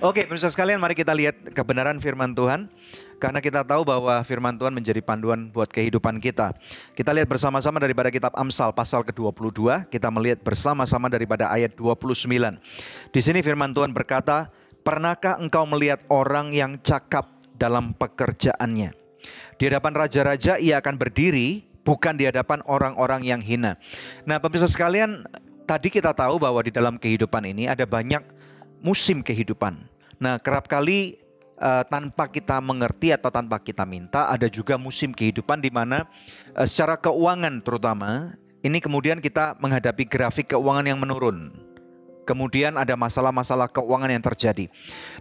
Oke, pemirsa sekalian, mari kita lihat kebenaran firman Tuhan. Karena kita tahu bahwa firman Tuhan menjadi panduan buat kehidupan kita. Kita lihat bersama-sama daripada kitab Amsal pasal ke-22. Kita melihat bersama-sama daripada ayat 29. Di sini firman Tuhan berkata, "Pernahkah engkau melihat orang yang cakap dalam pekerjaannya? Di hadapan raja-raja ia akan berdiri, bukan di hadapan orang-orang yang hina." Nah, pemirsa sekalian, tadi kita tahu bahwa di dalam kehidupan ini ada banyak musim kehidupan. Nah, kerap kali tanpa kita mengerti atau tanpa kita minta, ada juga musim kehidupan di mana secara keuangan terutama, ini kemudian kita menghadapi grafik keuangan yang menurun. Kemudian ada masalah-masalah keuangan yang terjadi.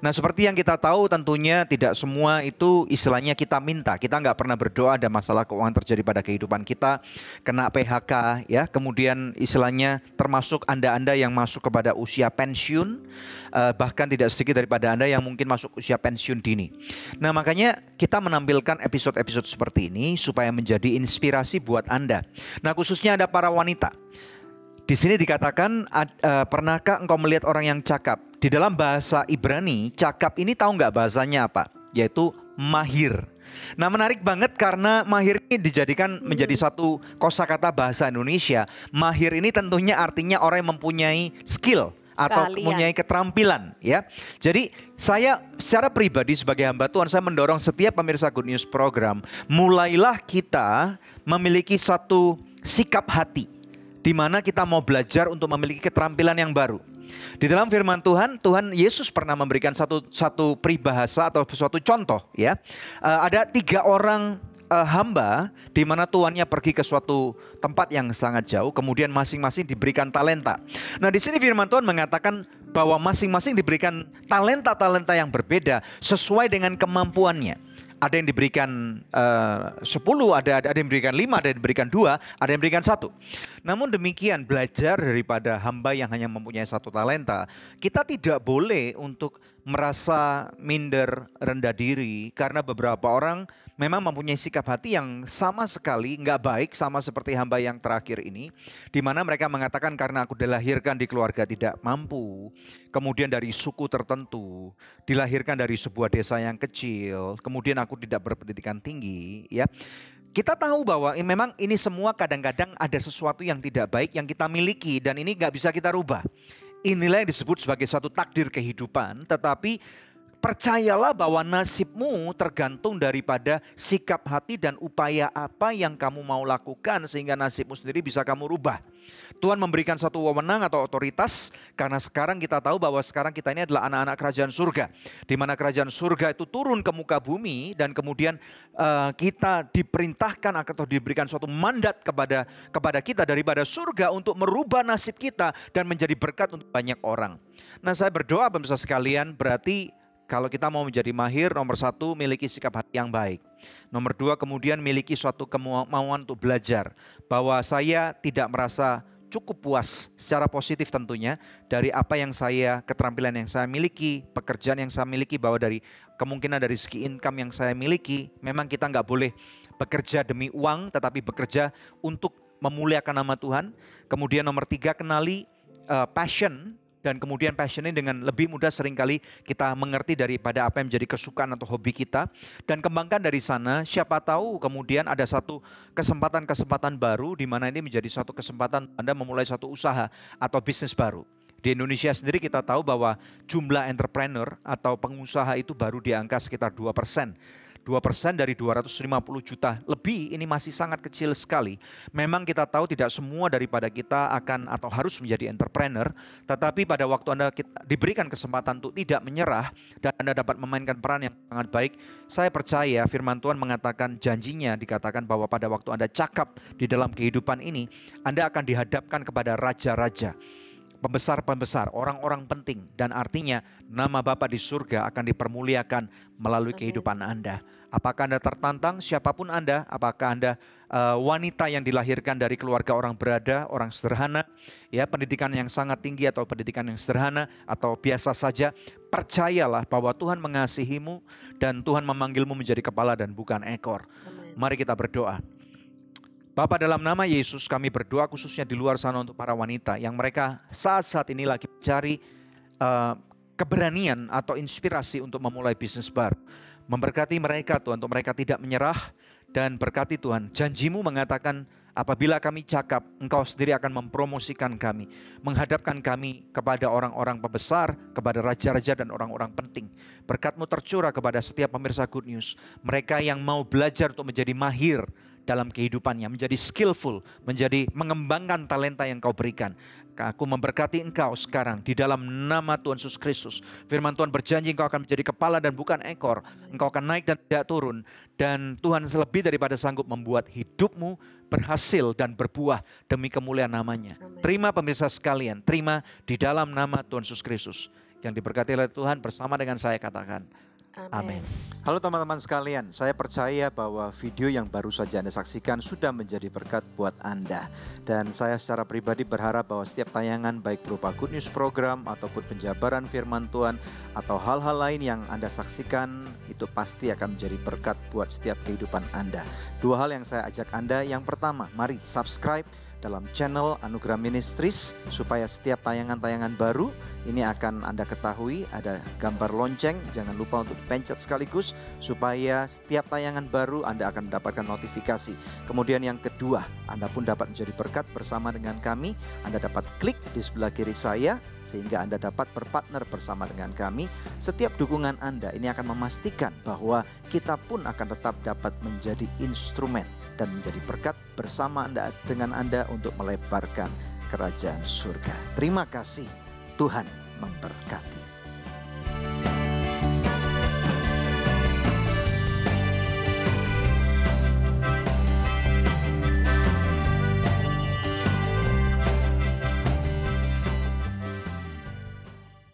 Nah, seperti yang kita tahu tentunya tidak semua itu istilahnya kita minta. Kita nggak pernah berdoa ada masalah keuangan terjadi pada kehidupan kita, kena PHK ya. Kemudian istilahnya termasuk Anda-Anda yang masuk kepada usia pensiun, bahkan tidak sedikit daripada Anda yang mungkin masuk usia pensiun dini. Nah, makanya kita menampilkan episode-episode seperti ini supaya menjadi inspirasi buat Anda. Nah, khususnya ada para wanita. Di sini dikatakan, pernahkah engkau melihat orang yang cakap? Di dalam bahasa Ibrani, cakap ini tahu nggak bahasanya apa? Yaitu mahir. Nah, menarik banget karena mahir ini dijadikan menjadi satu kosakata bahasa Indonesia. Mahir ini tentunya artinya orang yang mempunyai skill atau mempunyai keterampilan ya. Jadi saya secara pribadi sebagai hamba Tuhan, saya mendorong setiap pemirsa Good News program, mulailah kita memiliki satu sikap hati di mana kita mau belajar untuk memiliki keterampilan yang baru. Di dalam firman Tuhan, Tuhan Yesus pernah memberikan satu peribahasa atau suatu contoh ya. Ada 3 orang hamba di mana tuannya pergi ke suatu tempat yang sangat jauh, kemudian masing-masing diberikan talenta. Nah, di sini firman Tuhan mengatakan bahwa masing-masing diberikan talenta-talenta yang berbeda sesuai dengan kemampuannya. Ada yang diberikan 10, ada yang diberikan 5, ada yang diberikan 2, ada yang diberikan 1. Namun demikian, belajar daripada hamba yang hanya mempunyai 1 talenta, kita tidak boleh untuk merasa minder, rendah diri, karena beberapa orang memang mempunyai sikap hati yang sama sekali nggak baik, sama seperti hamba yang terakhir ini, di mana mereka mengatakan karena aku dilahirkan di keluarga tidak mampu, kemudian dari suku tertentu, dilahirkan dari sebuah desa yang kecil, kemudian aku tidak berpendidikan tinggi, ya. Kita tahu bahwa memang ini semua kadang-kadang ada sesuatu yang tidak baik yang kita miliki dan ini nggak bisa kita rubah. Inilah yang disebut sebagai suatu takdir kehidupan, tetapi percayalah bahwa nasibmu tergantung daripada sikap hati dan upaya apa yang kamu mau lakukan sehingga nasibmu sendiri bisa kamu rubah. Tuhan memberikan satu wewenang atau otoritas karena sekarang kita tahu bahwa sekarang kita ini adalah anak-anak kerajaan surga. Di mana kerajaan surga itu turun ke muka bumi dan kemudian kita diperintahkan atau diberikan suatu mandat kepada kita daripada surga untuk merubah nasib kita dan menjadi berkat untuk banyak orang. Nah, saya berdoa pemirsa sekalian, berarti kalau kita mau menjadi mahir, nomor 1 miliki sikap hati yang baik. Nomor 2 kemudian miliki suatu kemauan untuk belajar. Bahwa saya tidak merasa cukup puas secara positif tentunya dari apa yang keterampilan yang saya miliki, pekerjaan yang saya miliki, bahwa dari kemungkinan dari segi income yang saya miliki, memang kita nggak boleh bekerja demi uang, tetapi bekerja untuk memuliakan nama Tuhan. Kemudian nomor 3 kenali passion. Dan kemudian passion ini dengan lebih mudah seringkali kita mengerti daripada apa yang menjadi kesukaan atau hobi kita. Dan kembangkan dari sana, siapa tahu kemudian ada satu kesempatan-kesempatan baru di mana ini menjadi suatu kesempatan Anda memulai suatu usaha atau bisnis baru. Di Indonesia sendiri kita tahu bahwa jumlah entrepreneur atau pengusaha itu baru di angka sekitar 2%. 2% dari 250 juta lebih, ini masih sangat kecil sekali. Memang kita tahu tidak semua daripada kita akan atau harus menjadi entrepreneur, tetapi pada waktu Anda diberikan kesempatan untuk tidak menyerah dan Anda dapat memainkan peran yang sangat baik, saya percaya firman Tuhan mengatakan, janjinya dikatakan bahwa pada waktu Anda cakap di dalam kehidupan ini, Anda akan dihadapkan kepada raja-raja, pembesar-pembesar, orang-orang penting, dan artinya nama Bapa di surga akan dipermuliakan melalui kehidupan Anda. Apakah Anda tertantang? Siapapun Anda, apakah Anda wanita yang dilahirkan dari keluarga orang berada, orang sederhana, ya, pendidikan yang sangat tinggi atau pendidikan yang sederhana atau biasa saja, percayalah bahwa Tuhan mengasihimu dan Tuhan memanggilmu menjadi kepala dan bukan ekor. Amen. Mari kita berdoa. Bapa, dalam nama Yesus kami berdoa khususnya di luar sana untuk para wanita yang mereka saat ini lagi mencari keberanian atau inspirasi untuk memulai bisnis baru. Memberkati mereka Tuhan, untuk mereka tidak menyerah. Dan berkati Tuhan, janji-Mu mengatakan apabila kami cakap, Engkau sendiri akan mempromosikan kami, menghadapkan kami kepada orang-orang pembesar, kepada raja-raja dan orang-orang penting. Berkat-Mu tercurah kepada setiap pemirsa Good News, mereka yang mau belajar untuk menjadi mahir dalam kehidupannya, menjadi skillful, menjadi mengembangkan talenta yang Kau berikan. Aku memberkati Engkau sekarang di dalam nama Tuhan Yesus Kristus. Firman Tuhan berjanji Engkau akan menjadi kepala dan bukan ekor. Engkau akan naik dan tidak turun. Dan Tuhan selebih daripada sanggup membuat hidupmu berhasil dan berbuah demi kemuliaan namanya. Amin. Terima pemirsa sekalian, terima di dalam nama Tuhan Yesus Kristus. Yang diberkati oleh Tuhan bersama dengan saya katakan amin. Halo teman-teman sekalian, saya percaya bahwa video yang baru saja Anda saksikan sudah menjadi berkat buat Anda. Dan saya secara pribadi berharap bahwa setiap tayangan baik berupa Good News program ataupun penjabaran firman Tuhan atau hal-hal lain yang Anda saksikan itu pasti akan menjadi berkat buat setiap kehidupan Anda. Dua hal yang saya ajak Anda, yang pertama, mari subscribe dalam channel Anugerah Ministries supaya setiap tayangan-tayangan baru ini akan Anda ketahui, ada gambar lonceng, jangan lupa untuk dipencet sekaligus supaya setiap tayangan baru Anda akan mendapatkan notifikasi. Kemudian yang kedua, Anda pun dapat menjadi berkat bersama dengan kami. Anda dapat klik di sebelah kiri saya sehingga Anda dapat berpartner bersama dengan kami. Setiap dukungan Anda ini akan memastikan bahwa kita pun akan tetap dapat menjadi instrumen dan menjadi berkat bersama Anda dengan Anda untuk melebarkan kerajaan surga. Terima kasih, Tuhan memberkati.